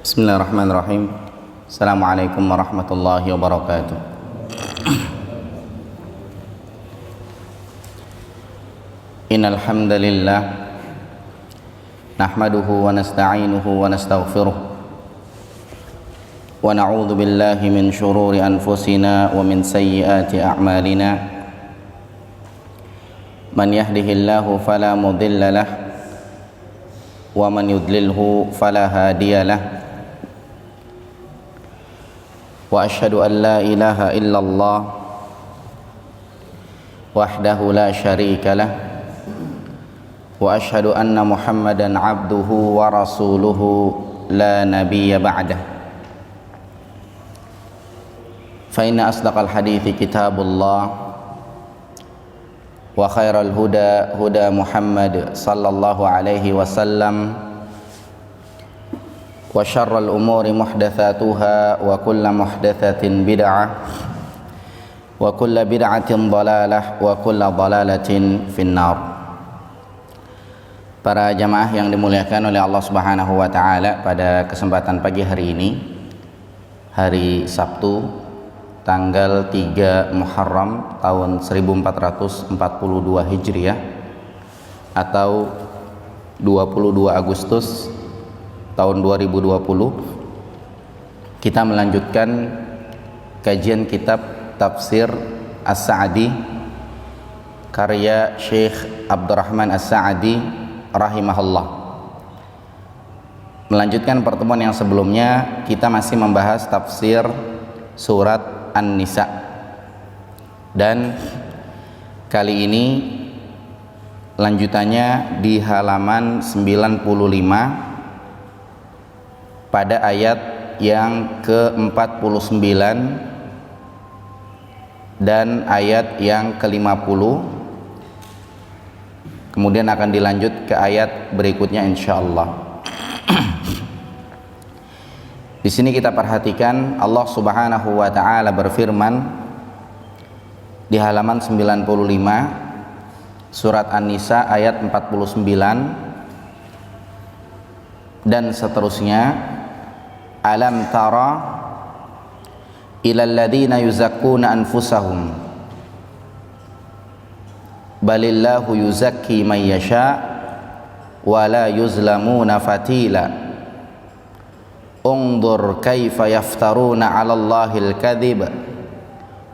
Bismillahirrahmanirrahim. Assalamualaikum warahmatullahi wabarakatuh. Innal hamdalillah nahmaduhu wa nasta'inuhu wa nastaghfiruh wa na'udzu billahi min shururi anfusina wa min sayyiati a'malina. Man yahdihillahu fala mudilla lahu wa man yudlilhu fala hadiya lahu. Wa asyhadu an la ilaha illallah wahdahu la syarika lah wa asyhadu anna Muhammadan abduhu wa rasuluhu la nabiyya ba'dah. Fa inna asdaqal hadithi kitabullah wa khairal huda huda Muhammad sallallahu alaihi wasallam wa syarrul umuri muhdatsatuha wa kullu muhdatsatin bid'ah wa kullu bid'atin dhalalah wa kullu dhalalatin finnar. Para jamaah yang dimuliakan oleh Allah Subhanahu wa taala, pada kesempatan pagi hari ini, hari Sabtu tanggal 3 Muharram tahun 1442 Hijriah atau 22 Agustus tahun 2020, kita melanjutkan kajian kitab Tafsir As-Sa'di karya Syekh Abdurrahman As-Sa'di rahimahullah. Melanjutkan pertemuan yang sebelumnya, kita masih membahas tafsir surat An-Nisa, dan kali ini lanjutannya di halaman 95 pada ayat yang ke-49 dan ayat yang ke-50. Kemudian akan dilanjut ke ayat berikutnya insyaallah. Di sini kita perhatikan Allah Subhanahu wa taala berfirman di halaman 95 surat An-Nisa ayat 49 dan seterusnya. Alam tara ilal ladzina yuzakkuna anfusahum balillahu yuzakki man yasha wa la yuzlamuna fatila unzur kaifa yaftaruna 'ala Allahil kadhib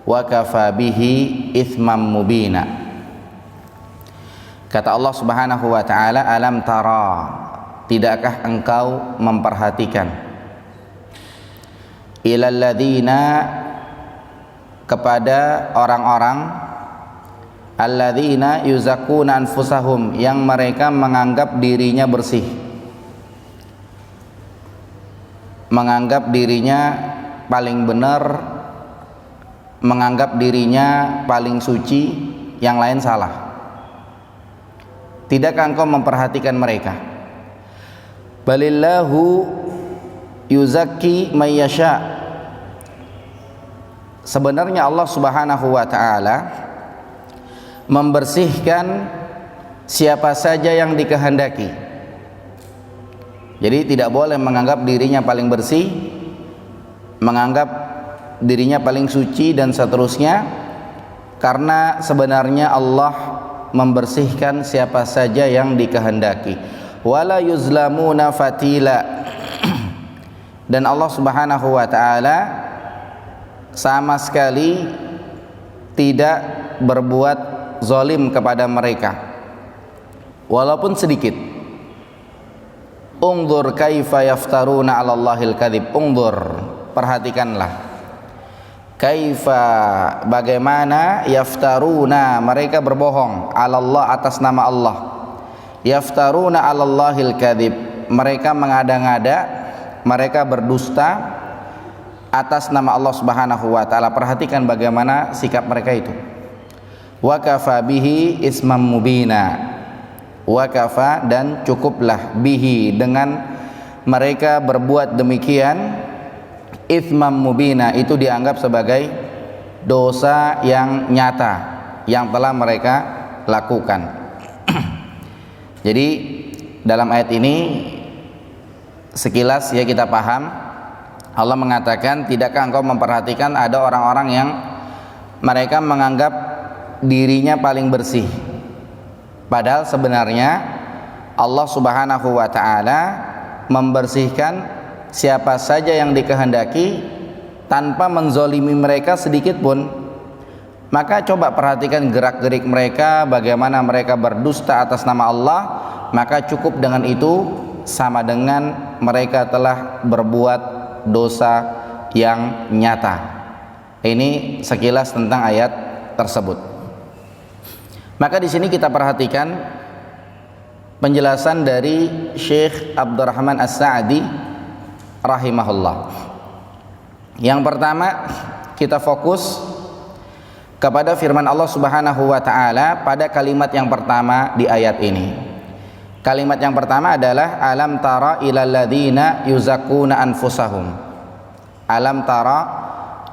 wa kafa bihi itsman mubina. Kata Allah Subhanahu wa taala, alam tara, tidakkah engkau memperhatikan, ilal ladzina, kepada orang-orang, alladzina yuzakkuna anfusahum, yang mereka menganggap dirinya bersih, menganggap dirinya paling benar, menganggap dirinya paling suci, yang lain salah. Tidakkah engkau memperhatikan mereka? Balillahu yuzakki may yasha. Sebenarnya Allah Subhanahu wa taala membersihkan siapa saja yang dikehendaki. Jadi tidak boleh menganggap dirinya paling bersih, menganggap dirinya paling suci dan seterusnya, karena sebenarnya Allah membersihkan siapa saja yang dikehendaki. Wala yuzlamuna fatila. Dan Allah Subhanahu wa taala sama sekali tidak berbuat zalim kepada mereka, walaupun sedikit. Unzur kaifa yaftaruna 'ala Allahil kadhib. Unzur, perhatikanlah. Kaifa, bagaimana, yaftaruna, mereka berbohong, 'ala Allah, atas nama Allah. Yaftaruna 'ala Allahil kadhib, mereka mengada-ngada, mereka berdusta atas nama Allah Subhanahu wa taala. Perhatikan bagaimana sikap mereka itu. Wa kafa bihi ismam mubina. Wa kafa, dan cukuplah, bihi, dengan mereka berbuat demikian, ismam mubina, itu dianggap sebagai dosa yang nyata yang telah mereka lakukan. Jadi dalam ayat ini sekilas ya kita paham, Allah mengatakan, tidakkah engkau memperhatikan ada orang-orang yang mereka menganggap dirinya paling bersih, padahal sebenarnya Allah Subhanahu wa ta'ala membersihkan siapa saja yang dikehendaki tanpa menzolimi mereka sedikit pun. Maka coba perhatikan gerak-gerik mereka, bagaimana mereka berdusta atas nama Allah, maka cukup dengan itu sama dengan mereka telah berbuat dosa yang nyata. Ini sekilas tentang ayat tersebut. Maka di sini kita perhatikan penjelasan dari Syekh Abdurrahman As-Sa'di rahimahullah. Yang pertama, kita fokus kepada firman Allah Subhanahu wa ta'ala pada kalimat yang pertama di ayat ini. Kalimat yang pertama adalah alam tara ilal ladzina yuzakkuna anfusahum. Alam tara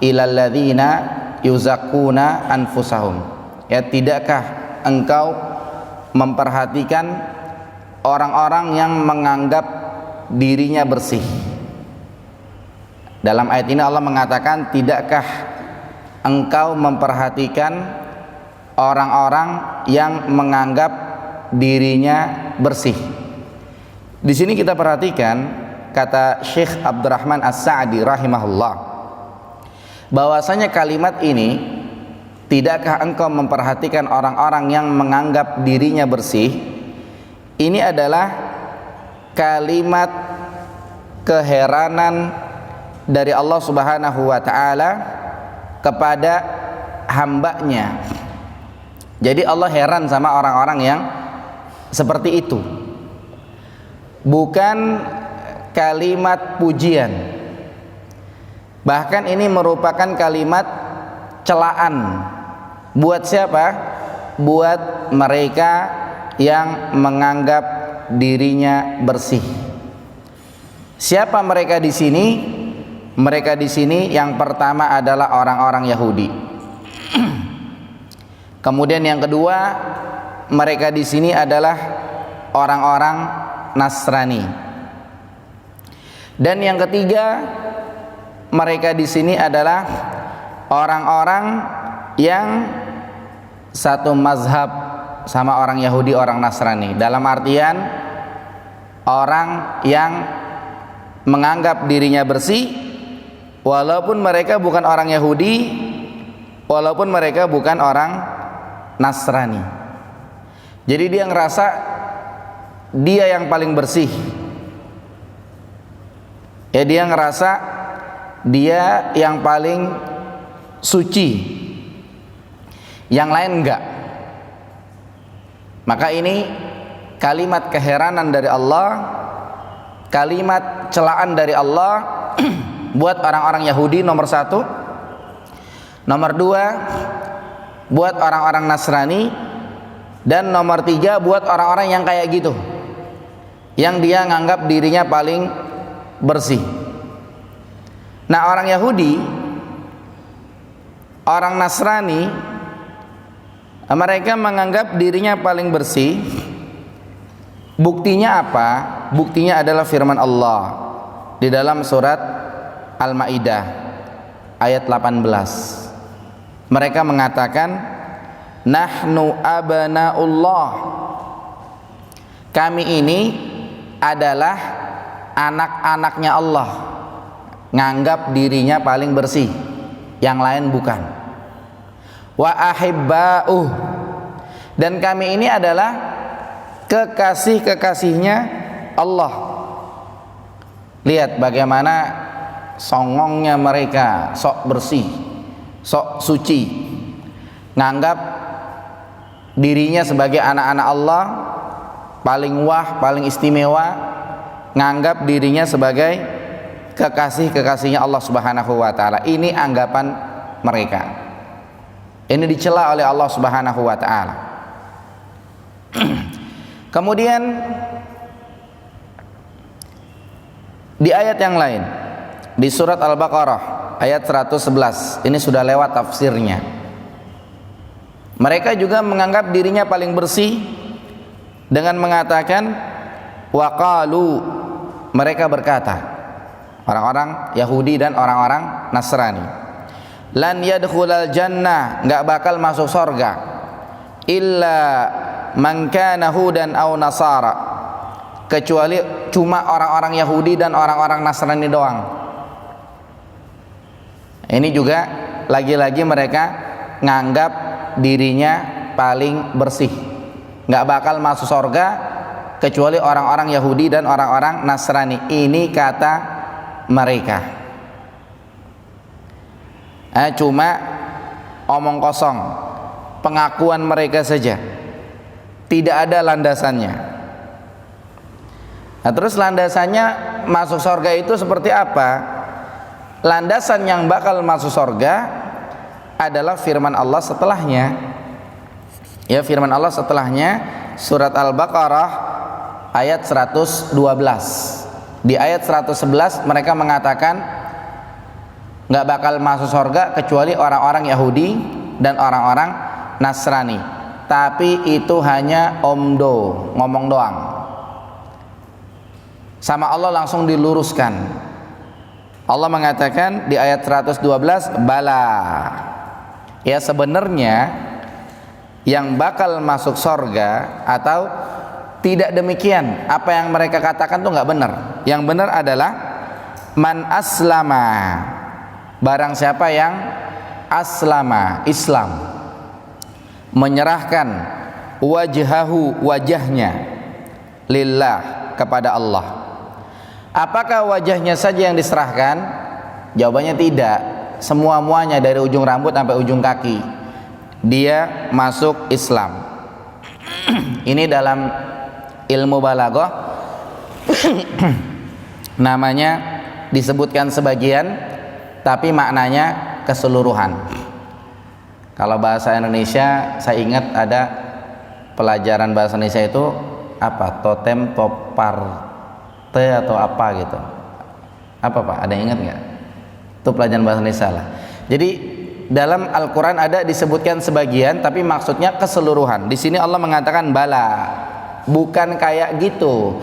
ilal ladzina yuzakkuna anfusahum. Ya, tidakkah engkau memperhatikan orang-orang yang menganggap dirinya bersih? Dalam ayat ini Allah mengatakan, tidakkah engkau memperhatikan orang-orang yang menganggap dirinya bersih? Di sini kita perhatikan kata Syekh Abdurrahman As-Sa'di rahimahullah, bahwasanya kalimat ini, tidakkah engkau memperhatikan orang-orang yang menganggap dirinya bersih, ini adalah kalimat keheranan dari Allah Subhanahu wa ta'ala kepada hambanya. Jadi Allah heran sama orang-orang yang seperti itu. Bukan kalimat pujian, bahkan ini merupakan kalimat celaan. Buat siapa? Buat mereka yang menganggap dirinya bersih. Siapa mereka di sini? Mereka di sini yang pertama adalah orang-orang Yahudi. Kemudian yang kedua, mereka di sini adalah orang-orang Nasrani. Dan yang ketiga, mereka di sini adalah orang-orang yang satu mazhab sama orang Yahudi, orang Nasrani. Dalam artian orang yang menganggap dirinya bersih walaupun mereka bukan orang Yahudi, walaupun mereka bukan orang Nasrani. Jadi dia ngerasa dia yang paling bersih. Ya, dia ngerasa dia yang paling suci, yang lain enggak. Maka ini kalimat keheranan dari Allah, kalimat celaan dari Allah buat orang-orang Yahudi nomor satu. Nomor dua, buat orang-orang Nasrani. Dan nomor tiga, buat orang-orang yang kayak gitu, yang dia nganggap dirinya paling bersih. Nah, orang Yahudi, orang Nasrani, mereka menganggap dirinya paling bersih. Buktinya apa? Buktinya adalah firman Allah di dalam surat Al-Maidah ayat 18. Mereka mengatakan, nahnu abna'ullah, kami ini adalah anak-anaknya Allah. Nganggap dirinya paling bersih, yang lain bukan. Wa ahibba'uh, dan kami ini adalah kekasih-kekasihnya Allah. Lihat bagaimana songongnya mereka, sok bersih, sok suci, nganggap dirinya sebagai anak-anak Allah, paling wah, paling istimewa, nganggap dirinya sebagai kekasih-kekasihnya Allah Subhanahu wa ta'ala. Ini anggapan mereka. Ini dicela oleh Allah Subhanahu wa ta'ala. Kemudian di ayat yang lain, di surat Al-Baqarah ayat 111, ini sudah lewat tafsirnya. Mereka juga menganggap dirinya paling bersih dengan mengatakan waqalu mereka berkata, orang-orang Yahudi dan orang-orang Nasrani, lan yadkhulal jannah, enggak bakal masuk surga, illa man kana hudan aw nasara, kecuali cuma orang-orang Yahudi dan orang-orang Nasrani doang. Ini juga lagi-lagi mereka nganggap dirinya paling bersih, nggak bakal masuk surga kecuali orang-orang Yahudi dan orang-orang Nasrani. Ini kata mereka. Cuma omong kosong, pengakuan mereka saja, tidak ada landasannya. Nah, terus landasannya masuk surga itu seperti apa? Landasan yang bakal masuk surga adalah firman Allah setelahnya. Ya, firman Allah setelahnya, surat Al-Baqarah ayat 112. Di ayat 111 mereka mengatakan nggak bakal masuk surga kecuali orang-orang Yahudi dan orang-orang Nasrani. Tapi itu hanya omdo, ngomong doang. Sama Allah langsung diluruskan. Allah mengatakan di ayat 112, bala. Ya, sebenarnya yang bakal masuk surga atau tidak demikian, apa yang mereka katakan tuh nggak benar. Yang benar adalah man aslama, barang siapa yang aslama, Islam, menyerahkan wajhahu, wajahnya, lillah, kepada Allah. Apakah wajahnya saja yang diserahkan? Jawabannya tidak. Semua-muanya dari ujung rambut sampai ujung kaki dia masuk Islam. Ini dalam ilmu balaghah namanya disebutkan sebagian, tapi maknanya keseluruhan. Kalau bahasa Indonesia, saya ingat ada pelajaran bahasa Indonesia itu apa? Totem topar atau apa gitu. Apa Pak? Ada yang ingat nggak? Itu pelajaran bahasa Indonesia lah. Jadi dalam Al-Quran ada disebutkan sebagian, tapi maksudnya keseluruhan. Di sini Allah mengatakan bala, bukan kayak gitu.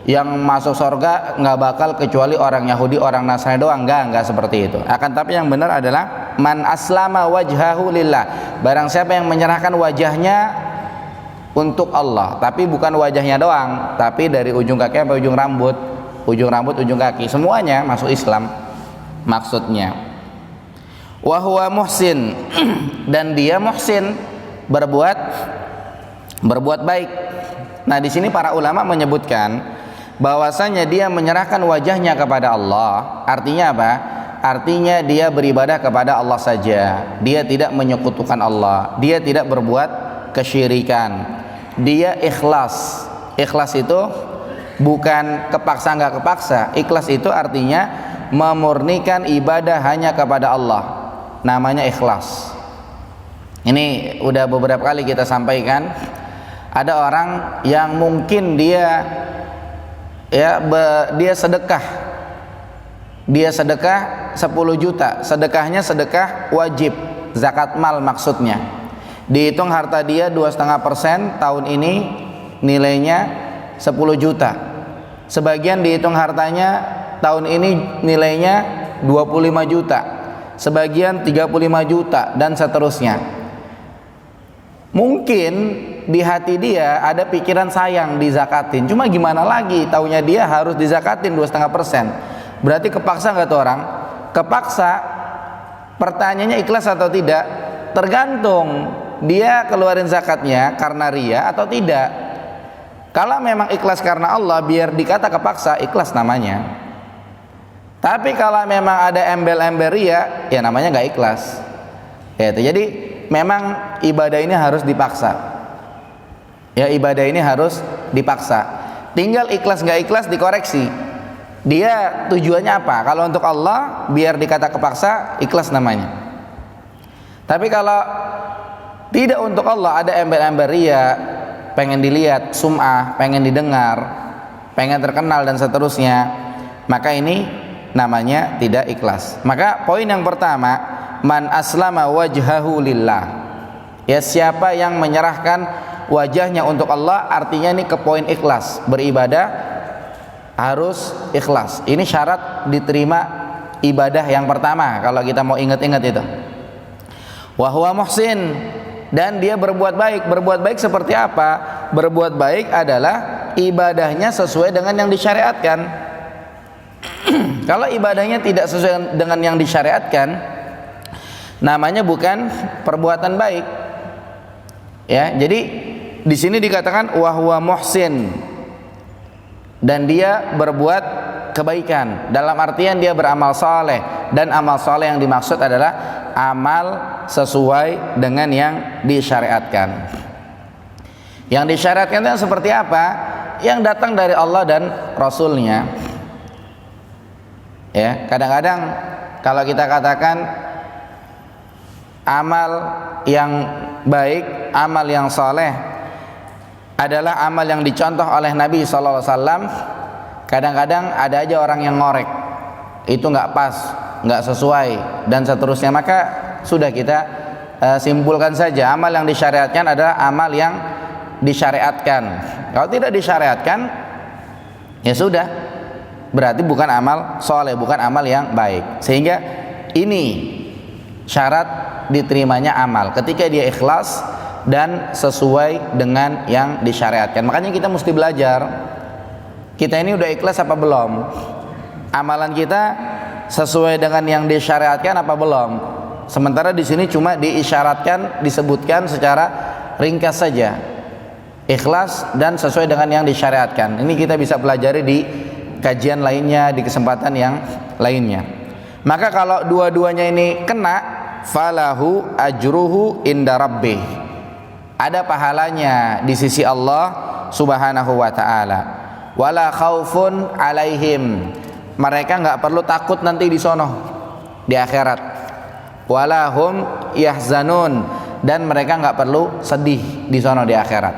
Yang masuk surga nggak bakal kecuali orang Yahudi, orang Nasrani doang. Nggak seperti itu. Akan tapi yang benar adalah man aslama wajhahu lillah. Barang siapa yang menyerahkan wajahnya untuk Allah, tapi bukan wajahnya doang, tapi dari ujung kaki sampai ujung rambut, ujung kaki, semuanya masuk Islam. Maksudnya wa huwa muhsin, dan dia muhsin, berbuat baik. Nah, di sini para ulama menyebutkan bahwasanya dia menyerahkan wajahnya kepada Allah. Artinya apa? Artinya dia beribadah kepada Allah saja, dia tidak menyekutukan Allah, dia tidak berbuat kesyirikan, dia ikhlas. Ikhlas itu bukan kepaksa nggak kepaksa. Ikhlas itu artinya memurnikan ibadah hanya kepada Allah. Namanya ikhlas. Ini udah beberapa kali kita sampaikan. Ada orang yang mungkin dia sedekah. Dia sedekah 10 juta. Sedekahnya sedekah wajib, zakat mal maksudnya. Dihitung harta dia 2,5%, tahun ini nilainya 10 juta. Sebagian dihitung hartanya tahun ini nilainya 25 juta. Sebagian 35 juta dan seterusnya. Mungkin di hati dia ada pikiran sayang dizakatin. Cuma gimana lagi, taunya dia harus dizakatin 2,5%. Berarti kepaksa nggak tuh orang? Kepaksa. Pertanyaannya ikhlas atau tidak? Tergantung dia keluarin zakatnya karena ria atau tidak. Kalau memang ikhlas karena Allah, biar dikata kepaksa, ikhlas namanya. Tapi kalau memang ada embel-embel ria, ya namanya nggak ikhlas. Ya, jadi memang ibadah ini harus dipaksa. Ya, ibadah ini harus dipaksa. Tinggal ikhlas nggak ikhlas dikoreksi. Dia tujuannya apa? Kalau untuk Allah, biar dikata kepaksa, ikhlas namanya. Tapi kalau tidak untuk Allah, ada embel-embel ria, pengen dilihat, sum'ah, pengen didengar, pengen terkenal dan seterusnya, maka ini namanya tidak ikhlas. Maka poin yang pertama, man aslama wajhahu lillah. Ya, siapa yang menyerahkan wajahnya untuk Allah, artinya ini ke poin ikhlas, beribadah harus ikhlas. Ini syarat diterima ibadah yang pertama kalau kita mau ingat-ingat itu. Wa huwa muhsin, dan dia berbuat baik. Berbuat baik seperti apa? Berbuat baik adalah ibadahnya sesuai dengan yang disyariatkan. Kalau ibadahnya tidak sesuai dengan yang disyariatkan, namanya bukan perbuatan baik. Ya, jadi di sini dikatakan wa huwa muhsin, dan dia berbuat kebaikan, dalam artian dia beramal saleh, dan amal saleh yang dimaksud adalah amal sesuai dengan yang disyariatkan. Yang disyariatkan itu seperti apa? Yang datang dari Allah dan Rasulnya. Ya, kadang-kadang kalau kita katakan amal yang baik, amal yang saleh adalah amal yang dicontoh oleh Nabi SAW, kadang-kadang ada aja orang yang ngorek, itu nggak pas, nggak sesuai, dan seterusnya. Maka sudah kita simpulkan saja, amal yang disyariatkan adalah amal yang disyariatkan. Kalau tidak disyariatkan, ya sudah, berarti bukan amal soleh, bukan amal yang baik. Sehingga ini syarat diterimanya amal, ketika dia ikhlas dan sesuai dengan yang disyariatkan. Makanya kita mesti belajar, kita ini udah ikhlas apa belum? Amalan kita sesuai dengan yang disyariatkan apa belum? Sementara di sini cuma diisyaratkan, disebutkan secara ringkas saja, ikhlas dan sesuai dengan yang disyariatkan. Ini kita bisa pelajari di kajian lainnya, di kesempatan yang lainnya. Maka kalau dua-duanya ini kena, falahu ajruhu inda rabbih, ada pahalanya di sisi Allah Subhanahu wa ta'ala. Wala khaufun alaihim, mereka nggak perlu takut nanti di sono, di akhirat. Wala hum yahzanun, dan mereka nggak perlu sedih di sono, di akhirat.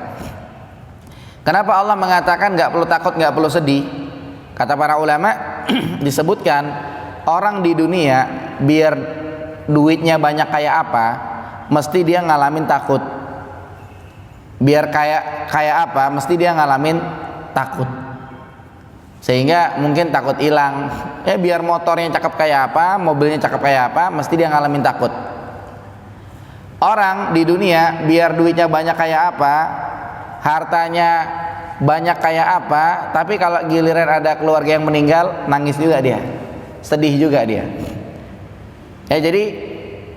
Kenapa Allah mengatakan nggak perlu takut, nggak perlu sedih? Kata para ulama, disebutkan orang di dunia biar duitnya banyak kayak apa, mesti dia ngalamin takut. Biar kayak apa, mesti dia ngalamin takut. Sehingga mungkin takut hilang. Ya biar motornya cakep kayak apa, mobilnya cakep kayak apa, mesti dia ngalamin takut. Orang di dunia biar duitnya banyak kayak apa, hartanya banyak kayak apa, tapi kalau giliran ada keluarga yang meninggal, nangis juga dia, sedih juga dia. Ya, jadi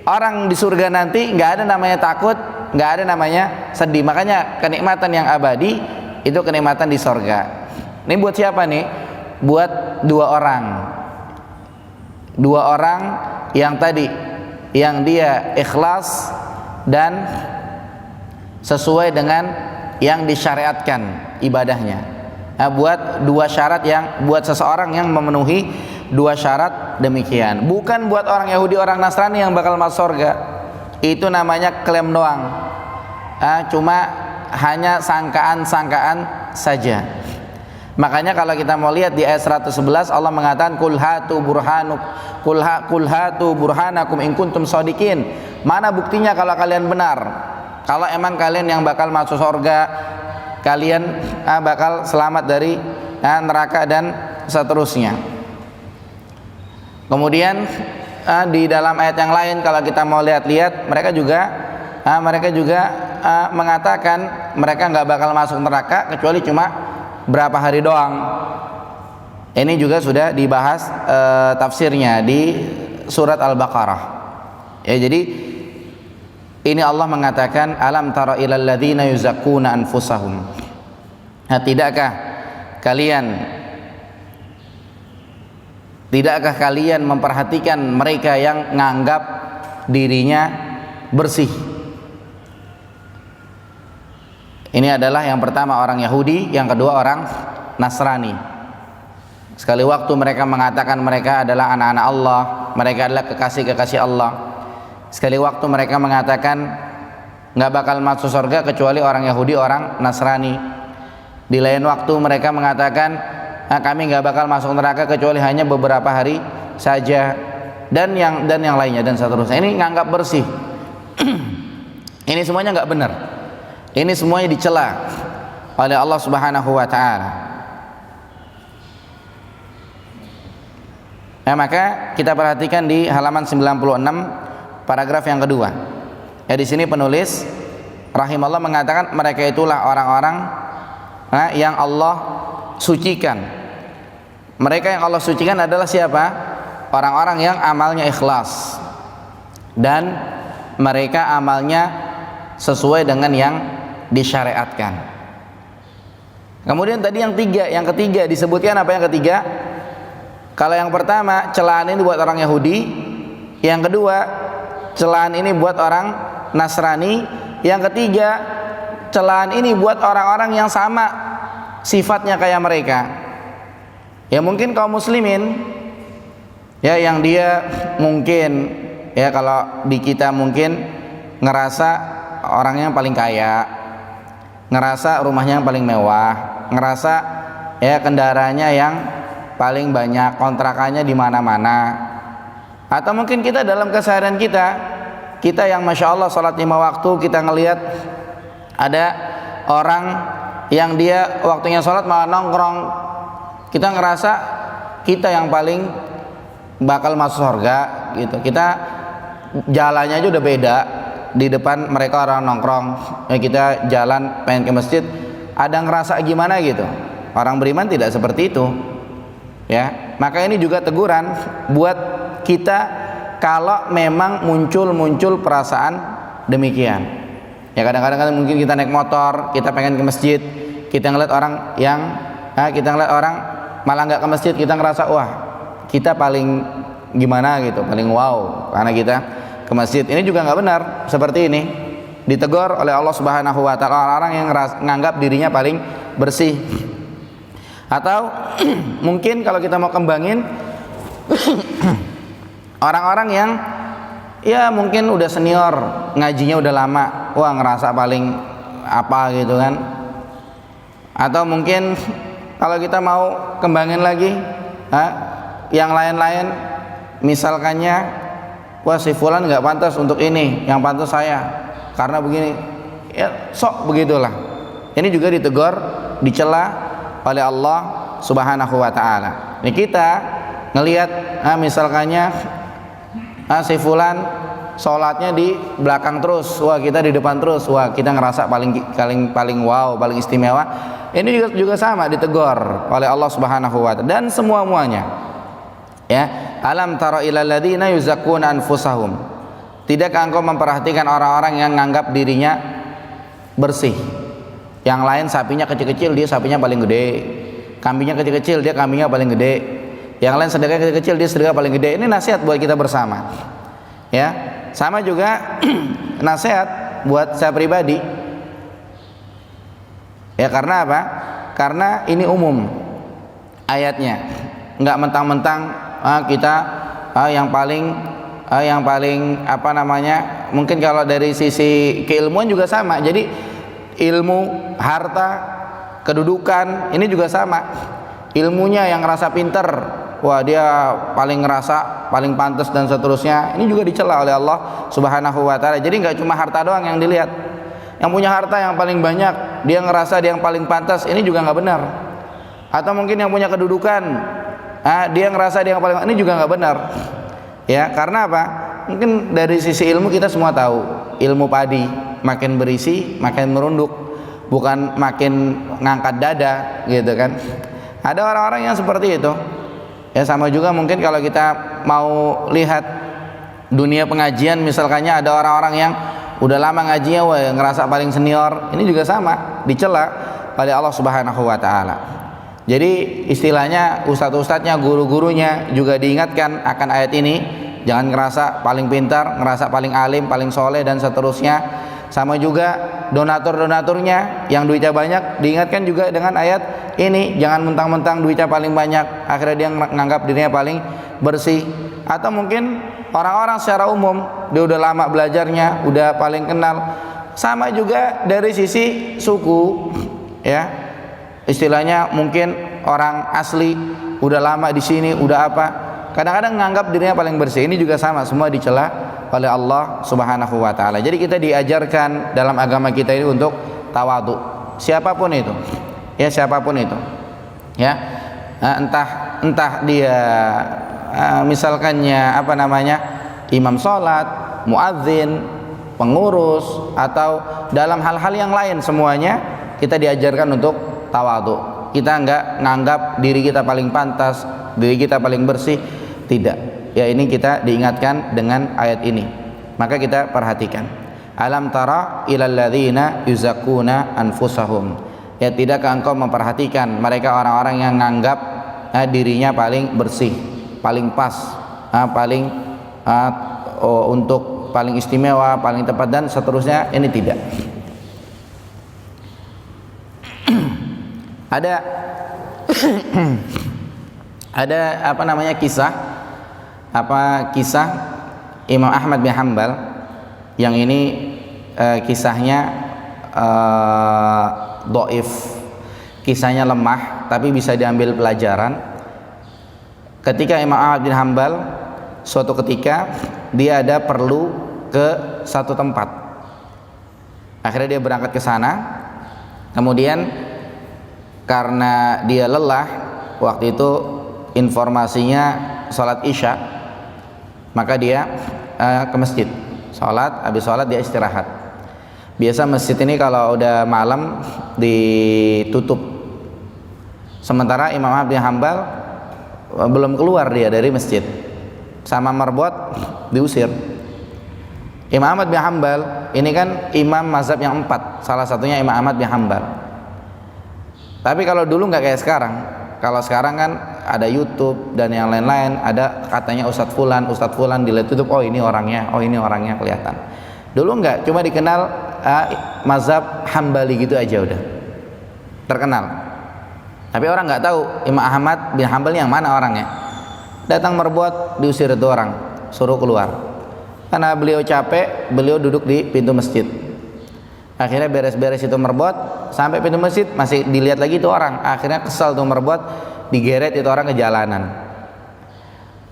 orang di surga nanti nggak ada namanya takut, nggak ada namanya sedih. Makanya kenikmatan yang abadi itu kenikmatan di surga. Ini buat siapa nih? Buat dua orang yang tadi, yang dia ikhlas dan sesuai dengan yang disyariatkan ibadahnya. Nah, buat dua syarat, yang buat seseorang yang memenuhi dua syarat demikian. Bukan buat orang Yahudi, orang Nasrani yang bakal masuk surga. Itu namanya klaim doang. Cuma hanya sangkaan-sangkaan saja. Makanya kalau kita mau lihat di ayat 111, Allah mengatakan kul hatu burhanakum in kuntum shadiqin. Mana buktinya kalau kalian benar? Kalau emang kalian yang bakal masuk surga, kalian bakal selamat dari neraka dan seterusnya. Kemudian di dalam ayat yang lain kalau kita mau lihat-lihat, mereka juga mengatakan mereka nggak bakal masuk neraka kecuali cuma berapa hari doang. Ini juga sudah dibahas tafsirnya di surat Al-Baqarah. Ya, jadi ini Allah mengatakan alam tara ilal ladzina yuzakkuna anfusahum. Nah, tidakkah kalian memperhatikan mereka yang menganggap dirinya bersih? Ini adalah yang pertama orang Yahudi, yang kedua orang Nasrani. Sekali waktu mereka mengatakan mereka adalah anak-anak Allah, mereka adalah kekasih-kekasih Allah. Sekali waktu mereka mengatakan nggak bakal masuk surga kecuali orang Yahudi, orang Nasrani. Di lain waktu mereka mengatakan kami nggak bakal masuk neraka kecuali hanya beberapa hari saja, dan yang lainnya dan seterusnya. Ini nganggap bersih. Ini semuanya nggak benar. Ini semuanya dicela oleh Allah Subhanahu wa ta'ala. Nah, maka kita perhatikan di halaman 96 paragraf yang kedua. Ya, di sini penulis rahimahullah mengatakan mereka itulah orang-orang yang Allah sucikan. Mereka yang Allah sucikan adalah siapa? Orang-orang yang amalnya ikhlas dan mereka amalnya sesuai dengan yang disyariatkan. Kemudian tadi yang ketiga disebutkan apa yang ketiga? Kalau yang pertama celaan ini buat orang Yahudi, yang kedua celaan ini buat orang Nasrani, yang ketiga celaan ini buat orang-orang yang sama sifatnya kayak mereka. Ya mungkin kaum muslimin ya yang dia mungkin ya kalau di kita mungkin ngerasa orangnya yang paling kaya, ngerasa rumahnya yang paling mewah, ngerasa ya kendaraannya yang paling banyak, kontrakannya di mana-mana. Atau mungkin kita dalam keseharian kita yang masya Allah sholat 5 waktu, kita ngelihat ada orang yang dia waktunya sholat malah nongkrong, kita ngerasa kita yang paling bakal masuk surga gitu. Kita jalannya aja udah beda, di depan mereka orang nongkrong, ya kita jalan pengen ke masjid ada ngerasa gimana gitu. Orang beriman tidak seperti itu. Ya, maka ini juga teguran buat kita kalau memang muncul perasaan demikian. Ya kadang-kadang mungkin kita naik motor, kita pengen ke masjid, kita ngeliat orang malah nggak ke masjid, kita ngerasa wah kita paling gimana gitu, paling wow karena kita ke masjid. Ini juga nggak benar seperti ini. Ditegur oleh Allah Subhanahu Wa Taala orang yang nganggap dirinya paling bersih. Atau mungkin kalau kita mau kembangin orang-orang yang ya mungkin udah senior, ngajinya udah lama, wah ngerasa paling apa gitu kan. Atau mungkin kalau kita mau kembangin lagi yang lain-lain, misalkannya wah si fulan nggak pantas untuk ini, yang pantas saya karena begini, ya sok begitulah. Ini juga ditegur, dicela oleh Allah Subhanahu Wa Taala. Ini kita ngelihat misalkannya si fulan sholatnya di belakang terus, wah kita di depan terus, wah kita ngerasa paling wow, paling istimewa. Ini juga sama ditegur oleh Allah Subhanahu Wa Taala dan semuanya. Ya, alam tara ilal ladzina yuzakkuna anfusahum. Tidakkah engkau memperhatikan orang-orang yang menganggap dirinya bersih? Yang lain sapinya kecil-kecil, dia sapinya paling gede. Kambingnya kecil-kecil, dia kambingnya paling gede. Yang lain sedekah kecil-kecil, dia sedekah paling gede. Ini nasihat buat kita bersama. Ya, sama juga nasihat buat saya pribadi. Ya karena apa? Karena ini umum ayatnya. Enggak mentang-mentang kita yang paling apa namanya? Mungkin kalau dari sisi keilmuan juga sama. Jadi ilmu, harta, kedudukan ini juga sama. Ilmunya yang ngerasa pinter, wah dia paling ngerasa paling pantas dan seterusnya. Ini juga dicela oleh Allah Subhanahu Wa Taala. Jadi nggak cuma harta doang yang dilihat. Yang punya harta yang paling banyak, dia ngerasa dia yang paling pantas. Ini juga nggak benar. Atau mungkin yang punya kedudukan, dia ngerasa dia yang paling, ini juga nggak benar. Ya karena apa? Mungkin dari sisi ilmu kita semua tahu, ilmu padi makin berisi makin merunduk, bukan makin ngangkat dada gitu kan. Ada orang-orang yang seperti itu. Ya sama juga mungkin kalau kita mau lihat dunia pengajian, misalkannya ada orang-orang yang udah lama ngajinya, wah ngerasa paling senior, ini juga sama dicela oleh Allah Subhanahu Wa Taala. Jadi istilahnya ustadz-ustadznya, guru-gurunya juga diingatkan akan ayat ini. Jangan ngerasa paling pintar, ngerasa paling alim, paling soleh dan seterusnya. Sama juga donatur-donaturnya yang duitnya banyak, diingatkan juga dengan ayat ini. Jangan mentang-mentang duitnya paling banyak, akhirnya dia menganggap dirinya paling bersih. Atau mungkin orang-orang secara umum, dia udah lama belajarnya, udah paling kenal. Sama juga dari sisi suku, ya istilahnya mungkin orang asli, udah lama di sini, udah apa, kadang-kadang menganggap dirinya paling bersih. Ini juga sama, semua dicela oleh Allah Subhanahu Wa Taala. Jadi kita diajarkan dalam agama kita ini untuk tawadhu, siapapun itu, ya siapapun itu, ya entah dia misalkannya apa namanya, imam sholat, muadzin, pengurus, atau dalam hal-hal yang lain, semuanya kita diajarkan untuk tawadhu. Kita enggak nganggap diri kita paling pantas, diri kita paling bersih, tidak. Ya, ini kita diingatkan dengan ayat ini. Maka kita perhatikan. Alam tara ilal ladzina yuzakkuna anfusahum. Ya, tidakkah engkau memperhatikan mereka orang-orang yang nganggap dirinya paling bersih, paling pas, paling untuk paling istimewa, paling tepat dan seterusnya. Ini tidak. Ada apa namanya, kisah Imam Ahmad bin Hanbal yang ini kisahnya dhaif, kisahnya lemah, tapi bisa diambil pelajaran. Ketika Imam Ahmad bin Hanbal suatu ketika dia ada perlu ke satu tempat, akhirnya dia berangkat ke sana. Kemudian karena dia lelah, waktu itu informasinya sholat isya, maka dia ke masjid sholat, habis sholat dia istirahat. Biasa masjid ini kalau udah malam ditutup. Sementara Imam Ahmad bin Hanbal belum keluar dia dari masjid, sama marbot diusir. Imam Ahmad bin Hanbal ini kan imam mazhab yang 4, salah satunya Imam Ahmad bin Hanbal. Tapi kalau dulu nggak kayak sekarang. Kalau sekarang kan ada YouTube dan yang lain-lain, ada katanya Ustadz Fulan dilihat YouTube, oh ini orangnya kelihatan. Dulu nggak, cuma dikenal mazhab Hambali gitu aja udah terkenal. Tapi orang nggak tahu Imam Ahmad bin Hanbal yang mana orangnya. Datang merbuat, diusir itu orang, suruh keluar. Karena beliau capek, beliau duduk di pintu masjid. Akhirnya beres-beres itu merbot, sampai pintu masjid masih dilihat lagi itu orang. Akhirnya kesal tuh merbot, digeret itu orang ke jalanan.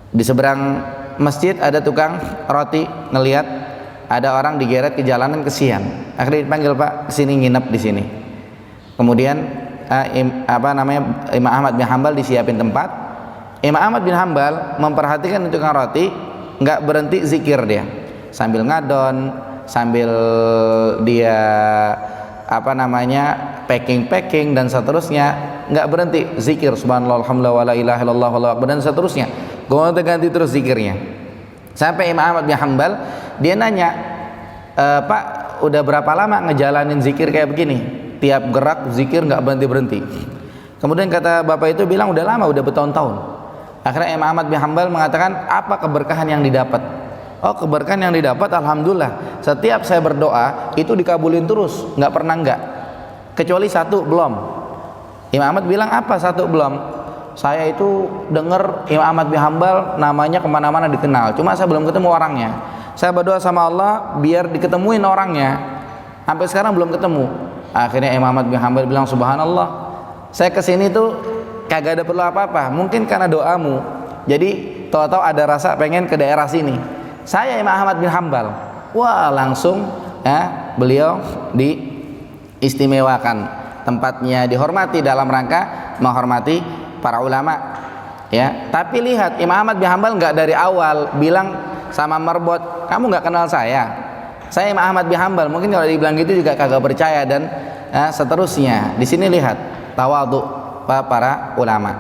Di seberang masjid ada tukang roti, ngelihat ada orang digeret ke jalanan, kesian. Akhirnya dipanggil, Pak, kesini nginep di sini. Kemudian Imam Ahmad bin Hanbal disiapin tempat. Imam Ahmad bin Hanbal memperhatikan tukang roti, nggak berhenti zikir dia, sambil ngadon, sambil dia packing dan seterusnya, nggak berhenti zikir, subhanallah, alhamdulillah, wala ilaha illallah, wallahu akbar, dan seterusnya. Gonta-ganti terus zikirnya. Sampai Imam Ahmad bin Hanbal dia nanya, Pak, udah berapa lama ngejalanin zikir kayak begini? Tiap gerak zikir nggak berhenti-berhenti. Kemudian kata bapak itu bilang, udah lama, udah bertahun-tahun. Akhirnya Imam Ahmad bin Hanbal mengatakan, apa keberkahan yang didapat? Oh, keberkahan yang didapat, alhamdulillah, setiap saya berdoa itu dikabulin terus, nggak pernah enggak, kecuali satu belum. Imam Ahmad bilang, apa satu belum? Saya itu dengar Imam Ahmad bin Hanbal namanya kemana-mana dikenal, cuma saya belum ketemu orangnya. Saya berdoa sama Allah biar diketemuin orangnya, sampai sekarang belum ketemu. Akhirnya Imam Ahmad bin Hanbal bilang, subhanallah, saya kesini tuh kagak ada perlu apa-apa, mungkin karena doamu. Jadi tahu-tahu ada rasa pengen ke daerah sini. Saya Imam Ahmad bin Hanbal, wah langsung beliau diistimewakan, tempatnya dihormati dalam rangka menghormati para ulama. Ya, tapi lihat Imam Ahmad bin Hanbal nggak dari awal bilang sama merbot, kamu nggak kenal saya Imam Ahmad bin Hanbal. Mungkin kalau dibilang gitu juga kagak percaya dan seterusnya. Di sini lihat tawadhu para ulama.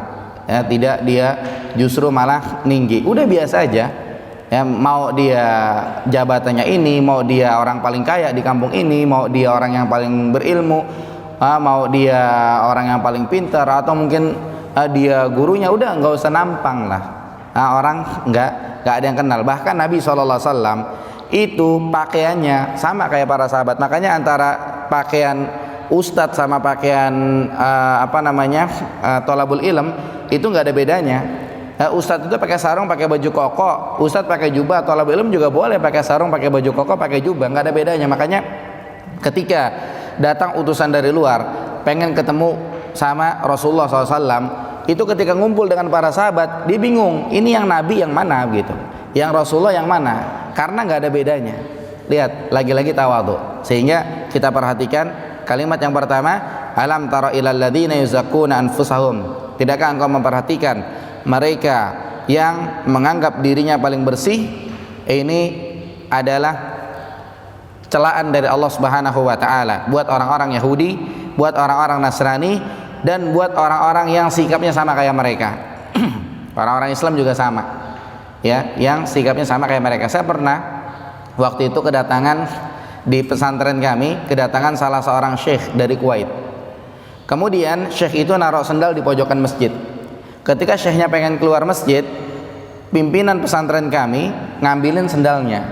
Ya, tidak dia justru malah ninggi. Udah biasa aja. Ya, mau dia jabatannya ini, mau dia orang paling kaya di kampung ini, mau dia orang yang paling berilmu, mau dia orang yang paling pintar, atau mungkin dia gurunya, udah nggak usah nampang lah. Orang nggak ada yang kenal. Bahkan Nabi SAW itu pakaiannya sama kayak para sahabat. Makanya antara pakaian ustadz sama pakaian thalabul ilm itu nggak ada bedanya. Ustadz itu pakai sarung, pakai baju koko, ustadz pakai jubah, thalabul ilm juga boleh pakai sarung, pakai baju koko, pakai jubah, nggak ada bedanya. Makanya ketika datang utusan dari luar pengen ketemu sama Rasulullah SAW, itu ketika ngumpul dengan para sahabat, dia bingung, ini yang Nabi yang mana gitu, yang Rasulullah yang mana, karena nggak ada bedanya. Lihat, lagi-lagi tawadhu. Sehingga kita perhatikan kalimat yang pertama, alam tara ilal ladzina yuzakkuna anfusahum. Tidakkah engkau memperhatikan mereka yang menganggap dirinya paling bersih, ini adalah celaan dari Allah Subhanahu wa taala buat orang-orang Yahudi, buat orang-orang Nasrani, dan buat orang-orang yang sikapnya sama kayak mereka. Orang-orang Islam juga sama, ya, yang sikapnya sama kayak mereka. Saya pernah waktu itu kedatangan di pesantren kami, kedatangan salah seorang syekh dari Kuwait. Kemudian syekh itu naruh sendal di pojokan masjid. Ketika syekhnya pengen keluar masjid, pimpinan pesantren kami ngambilin sendalnya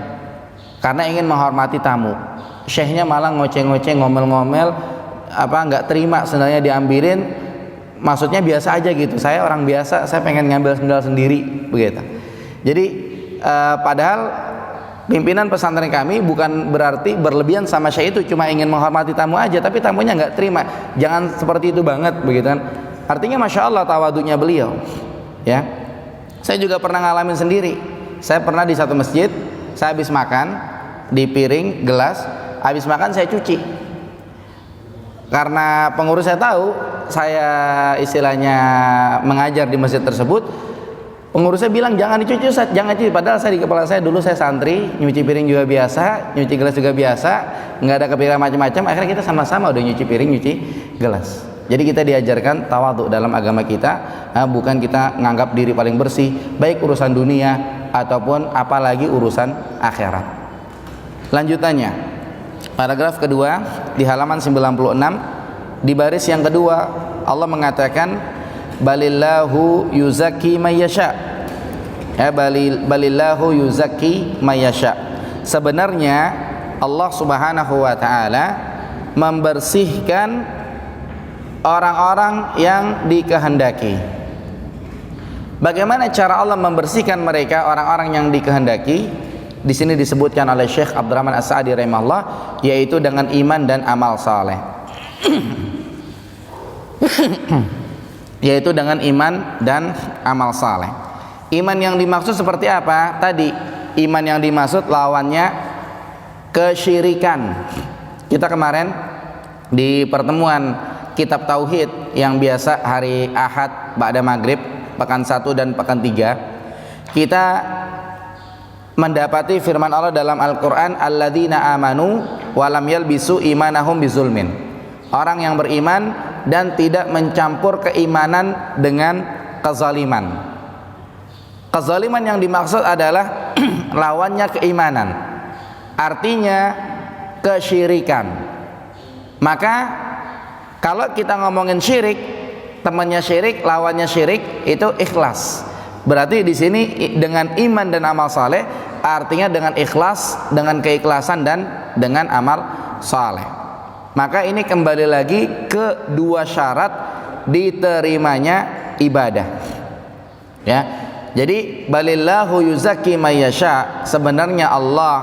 karena ingin menghormati tamu. Syekhnya malah ngoceh-ngoceh, ngomel-ngomel, nggak terima sendalnya diambilin. Maksudnya biasa aja gitu, saya orang biasa, saya pengen ngambil sendal sendiri, begitu. Jadi padahal pimpinan pesantren kami bukan berarti berlebihan sama syekh itu, cuma ingin menghormati tamu aja, tapi tamunya nggak terima. Jangan seperti itu banget, begitu kan? Artinya masya Allah tawadunya beliau, ya. Saya juga pernah ngalamin sendiri. Saya pernah di satu masjid, saya habis makan di piring gelas, habis makan saya cuci. Karena pengurus saya tahu saya istilahnya mengajar di masjid tersebut, pengurusnya bilang jangan dicuci Ustaz, jangan cuci. Padahal saya di kepala saya dulu saya santri, nyuci piring juga biasa, nyuci gelas juga biasa, nggak ada kepikiran macam-macam. Akhirnya kita sama-sama udah nyuci piring, nyuci gelas. Jadi kita diajarkan tawadhu dalam agama kita, bukan kita nganggap diri paling bersih, baik urusan dunia ataupun apalagi urusan akhirat. Lanjutannya, paragraf kedua di halaman 96 di baris yang kedua, Allah mengatakan balillahu yuzakki mayyasha. Ya, balillahu yuzakki mayyasha. Sebenarnya Allah Subhanahu wa taala membersihkan orang-orang yang dikehendaki. Bagaimana cara Allah membersihkan mereka, orang-orang yang dikehendaki? Di sini disebutkan oleh Syekh Abdurrahman As-Sa'di rahimahullah, yaitu dengan iman dan amal saleh. Yaitu dengan iman dan amal saleh. Iman yang dimaksud seperti apa? Tadi iman yang dimaksud lawannya kesyirikan. Kita kemarin di pertemuan kitab tauhid yang biasa hari Ahad ba'da maghrib, pekan 1 dan pekan 3, kita mendapati firman Allah dalam Al-Quran, alladzina amanu walam yalbisu imanahum bizulmin. Orang yang beriman dan tidak mencampur keimanan dengan kezaliman. Kezaliman yang dimaksud adalah lawannya keimanan, artinya kesyirikan. Maka kalau kita ngomongin syirik, temannya syirik, lawannya syirik, itu ikhlas. Berarti di sini dengan iman dan amal saleh, artinya dengan ikhlas, dengan keikhlasan dan dengan amal saleh. Maka ini kembali lagi ke dua syarat diterimanya ibadah. Ya. Jadi balillahu yuzakki mayyasha, sebenarnya Allah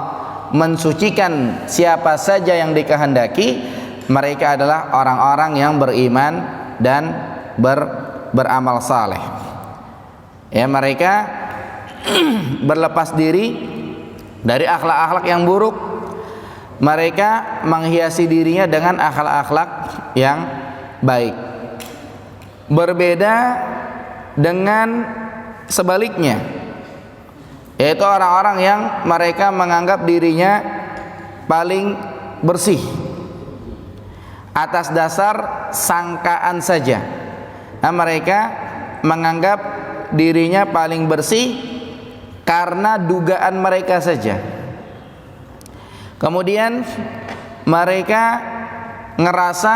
mensucikan siapa saja yang dikehendaki. Mereka adalah orang-orang yang beriman dan beramal saleh. Ya, mereka berlepas diri dari akhlak-akhlak yang buruk. Mereka menghiasi dirinya dengan akhlak-akhlak yang baik. Berbeda dengan sebaliknya, yaitu orang-orang yang mereka menganggap dirinya paling bersih atas dasar sangkaan saja. Nah, mereka menganggap dirinya paling bersih karena dugaan mereka saja. Kemudian mereka ngerasa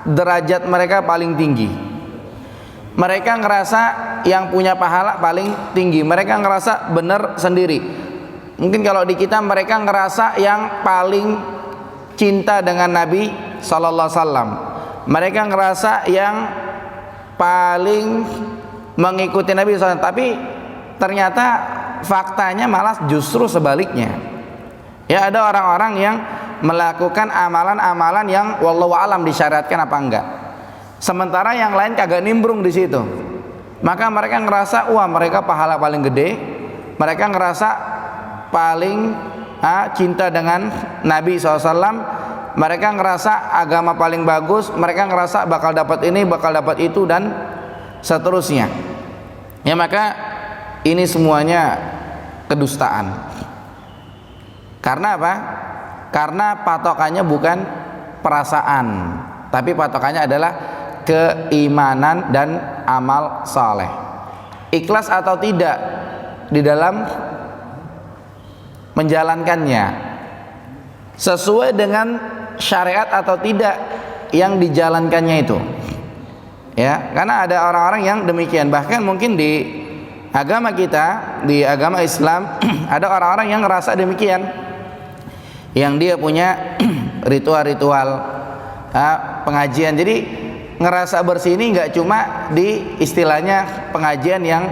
derajat mereka paling tinggi. Mereka ngerasa yang punya pahala paling tinggi. Mereka ngerasa benar sendiri. Mungkin kalau di kita mereka ngerasa yang paling cinta dengan Nabi sallallahu alaihi wasallam. Mereka ngerasa yang paling mengikuti Nabi SAW. Tapi ternyata faktanya malah justru sebaliknya. Ya, ada orang-orang yang melakukan amalan-amalan yang wallahu alam disyariatkan apa enggak. Sementara yang lain kagak nimbrung di situ. Maka mereka ngerasa wah mereka pahala paling gede. Mereka ngerasa paling cinta dengan Nabi SAW. Mereka ngerasa agama paling bagus. Mereka ngerasa bakal dapat ini, bakal dapat itu dan seterusnya. Ya, maka ini semuanya kedustaan. Karena apa? Karena patokannya bukan perasaan, tapi patokannya adalah keimanan dan amal saleh. Ikhlas atau tidak di dalam menjalankannya, sesuai dengan syariat atau tidak yang dijalankannya itu. Ya, karena ada orang-orang yang demikian. Bahkan mungkin di agama kita, di agama Islam ada orang-orang yang ngerasa demikian, yang dia punya ritual-ritual pengajian. Jadi ngerasa bersih ini nggak cuma di istilahnya pengajian yang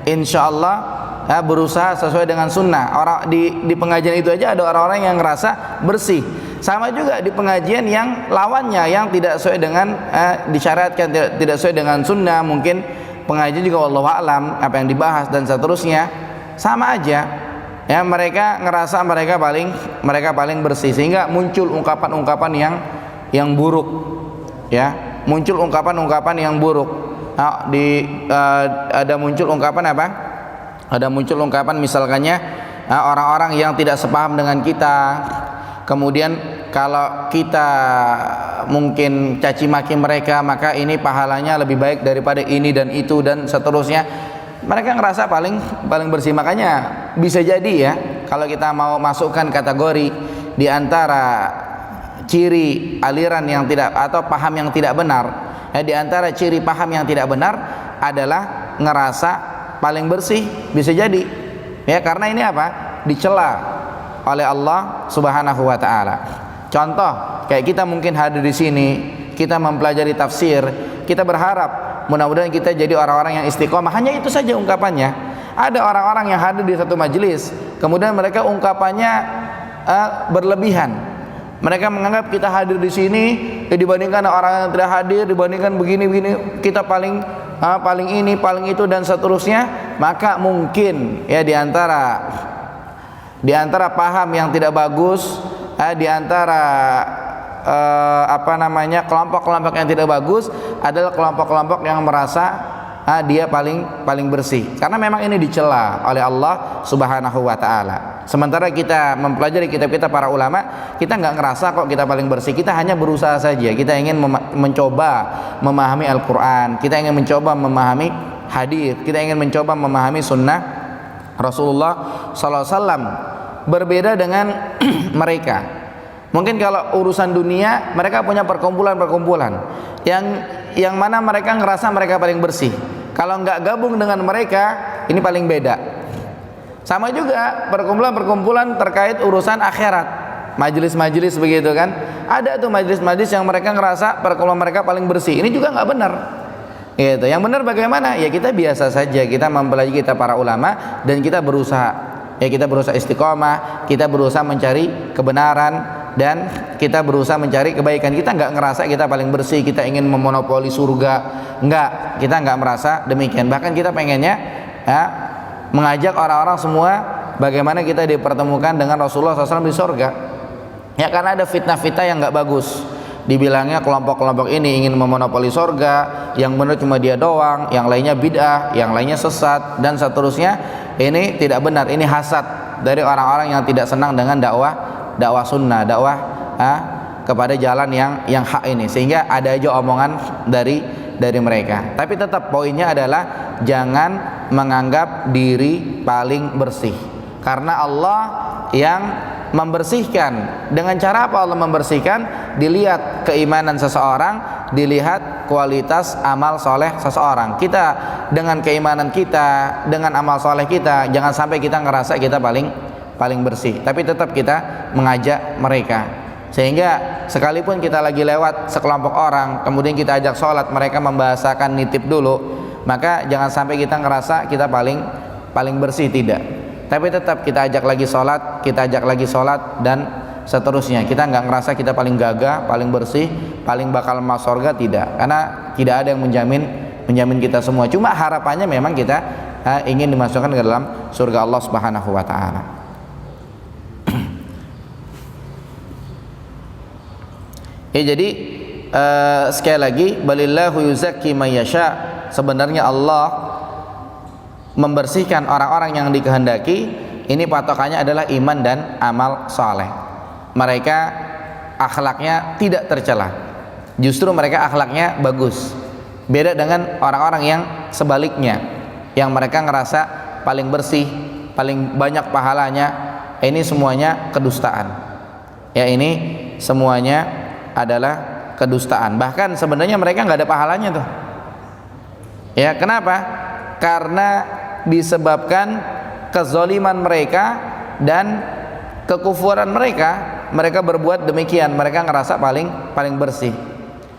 insya Allah berusaha sesuai dengan sunnah. Orang di pengajian itu aja ada orang-orang yang ngerasa bersih. Sama juga di pengajian yang lawannya, yang tidak sesuai dengan disyariatkan, tidak sesuai dengan sunnah. Mungkin pengajian juga wallahu a'lam apa yang dibahas dan seterusnya sama aja. Ya, mereka ngerasa mereka paling bersih, sehingga muncul ungkapan-ungkapan yang buruk. Ya, muncul ungkapan-ungkapan yang buruk. Ada muncul ungkapan apa? Ada muncul ungkapan misalkannya orang-orang yang tidak sepaham dengan kita. Kemudian kalau kita mungkin caci maki mereka, maka ini pahalanya lebih baik daripada ini dan itu dan seterusnya. Mereka ngerasa paling bersih. Makanya bisa jadi ya, kalau kita mau masukkan kategori di antara ciri aliran yang tidak atau paham yang tidak benar, di antara ciri paham yang tidak benar adalah ngerasa paling bersih. Bisa jadi ya, karena ini apa? Dicela oleh Allah Subhanahu wa taala. Contoh, kayak kita mungkin hadir di sini, kita mempelajari tafsir, kita berharap mudah-mudahan kita jadi orang-orang yang istiqomah. Hanya itu saja ungkapannya. Ada orang-orang yang hadir di satu majelis, kemudian mereka ungkapannya berlebihan. Mereka menganggap kita hadir di sini dibandingkan orang yang tidak hadir, dibandingkan begini-begini, kita paling ini, paling itu dan seterusnya. Maka mungkin ya di antara paham yang tidak bagus, di antara kelompok-kelompok yang tidak bagus adalah kelompok-kelompok yang merasa dia paling bersih, karena memang ini dicela oleh Allah Subhanahu wa taala. Sementara kita mempelajari kitab-kitab para ulama, kita nggak ngerasa kok kita paling bersih. Kita hanya berusaha saja, kita ingin mencoba memahami Al-Quran, kita ingin mencoba memahami hadis, kita ingin mencoba memahami sunnah Rasulullah SAW. Berbeda dengan mereka. Mungkin kalau urusan dunia mereka punya perkumpulan-perkumpulan yang mana mereka ngerasa mereka paling bersih. Kalau nggak gabung dengan mereka, ini paling beda. Sama juga perkumpulan-perkumpulan terkait urusan akhirat, majelis-majelis begitu kan. Ada tuh majelis-majelis yang mereka ngerasa perkumpulan mereka paling bersih. Ini juga nggak benar. Gitu. Yang benar bagaimana? Ya kita biasa saja, kita mempelajari kita para ulama dan kita berusaha. Ya kita berusaha istiqomah, kita berusaha mencari kebenaran dan kita berusaha mencari kebaikan. Kita nggak ngerasa kita paling bersih, kita ingin memonopoli surga. Enggak, kita nggak merasa demikian. Bahkan kita pengennya mengajak orang-orang semua bagaimana kita dipertemukan dengan Rasulullah SAW di surga. Ya karena ada fitnah-fitnah yang nggak bagus. Dibilangnya kelompok-kelompok ini ingin memonopoli surga, yang benar cuma dia doang, yang lainnya bid'ah, yang lainnya sesat dan seterusnya. Ini tidak benar, ini hasad dari orang-orang yang tidak senang dengan dakwah sunnah, dakwah kepada jalan yang hak ini. Sehingga ada aja omongan dari mereka. Tapi tetap poinnya adalah jangan menganggap diri paling bersih, karena Allah yang membersihkan. Dengan cara apa Allah membersihkan? Dilihat keimanan seseorang, dilihat kualitas amal soleh seseorang. Kita dengan keimanan kita, dengan amal soleh kita, jangan sampai kita ngerasa kita paling bersih, tapi tetap kita mengajak mereka. Sehingga sekalipun kita lagi lewat sekelompok orang, kemudian kita ajak sholat, mereka membahasakan nitip dulu, maka jangan sampai kita ngerasa kita paling bersih, tidak. Tapi tetap kita ajak lagi sholat dan seterusnya. Kita nggak ngerasa kita paling gagah, paling bersih, paling bakal masuk surga, tidak. Karena tidak ada yang menjamin kita semua. Cuma harapannya memang kita ingin dimasukkan ke dalam surga Allah Subhanahu wa taala. Ya, jadi sekali lagi, balillahu yuzakki may yasha. Sebenarnya Allah membersihkan orang-orang yang dikehendaki, ini patokannya adalah iman dan amal soleh. Mereka akhlaknya tidak tercela, justru mereka akhlaknya bagus. Beda dengan orang-orang yang sebaliknya, yang mereka ngerasa paling bersih, paling banyak pahalanya. Ini semuanya kedustaan. Ya, ini semuanya adalah kedustaan. Bahkan sebenarnya mereka nggak ada pahalanya tuh. Ya, kenapa? Karena disebabkan kezaliman mereka dan kekufuran mereka, mereka berbuat demikian. Mereka ngerasa paling bersih.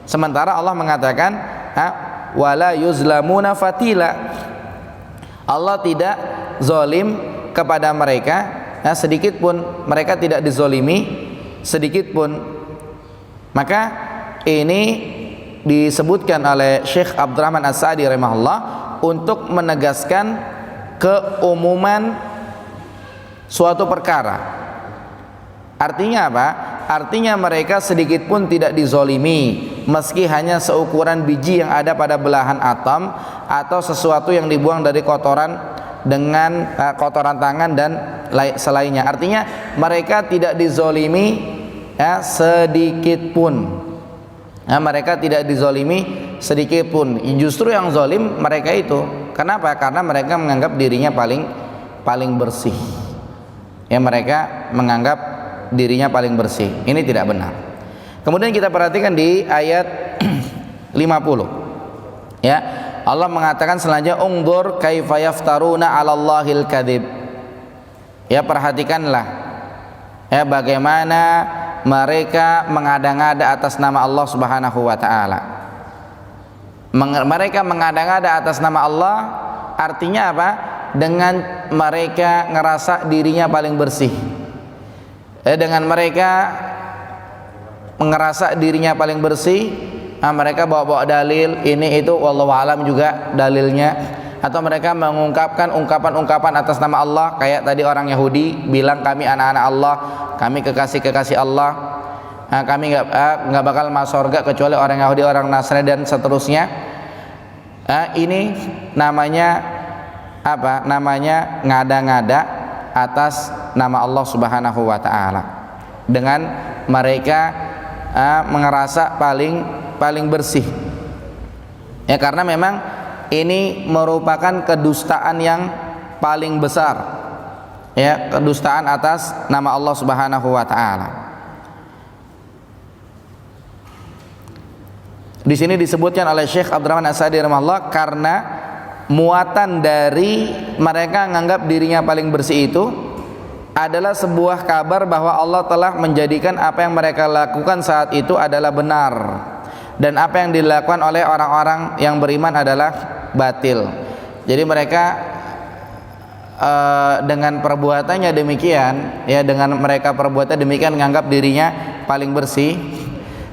Sementara Allah mengatakan, wala yuzlamuna fatila. Allah tidak zalim kepada mereka, sedikit pun mereka tidak dizolimi sedikit pun. Maka ini disebutkan oleh Syekh Abdurrahman As-Sa'di rahimahullah untuk menegaskan keumuman suatu perkara. Artinya apa? Artinya mereka sedikit pun tidak dizolimi, meski hanya seukuran biji yang ada pada belahan atom, atau sesuatu yang dibuang dari kotoran dengan kotoran tangan dan selainnya. Artinya mereka tidak dizolimi sedikit pun. Mereka tidak dizolimi sedikit pun. Justru yang zolim mereka itu. Kenapa? Karena mereka menganggap dirinya paling bersih. Ya, mereka menganggap dirinya paling bersih. Ini tidak benar. Kemudian kita perhatikan di ayat 50. Ya, Allah mengatakan selanjutnya, ungdur kaifa yaftaruna 'alallahil kadzib. Ya, perhatikanlah ya bagaimana mereka mengada-ngada atas nama Allah Subhanahu wa taala. Mereka mengada-ngada atas nama Allah artinya apa? Dengan mereka ngerasa dirinya paling bersih. Dengan mereka ngerasa dirinya paling bersih, mereka bawa-bawa dalil ini itu, wallahu alam juga dalilnya. Atau mereka mengungkapkan ungkapan-ungkapan atas nama Allah, kayak tadi orang Yahudi bilang kami anak-anak Allah, kami kekasih-kekasih Allah, kami nggak bakal masuk surga kecuali orang Yahudi, orang Nasrani dan seterusnya. Ini namanya apa? Namanya ngada-ngada atas nama Allah Subhanahu wa taala. Dengan mereka merasa paling bersih. Ya, karena memang ini merupakan kedustaan yang paling besar. Ya, kedustaan atas nama Allah Subhanahu wa taala. Di sini disebutkan oleh Syekh Abdurrahman As-Sa'di rahimahullah, karena muatan dari mereka menganggap dirinya paling bersih itu adalah sebuah kabar bahwa Allah telah menjadikan apa yang mereka lakukan saat itu adalah benar, dan apa yang dilakukan oleh orang-orang yang beriman adalah batil. Jadi mereka dengan perbuatannya demikian, ya, dengan mereka perbuatan demikian menganggap dirinya paling bersih.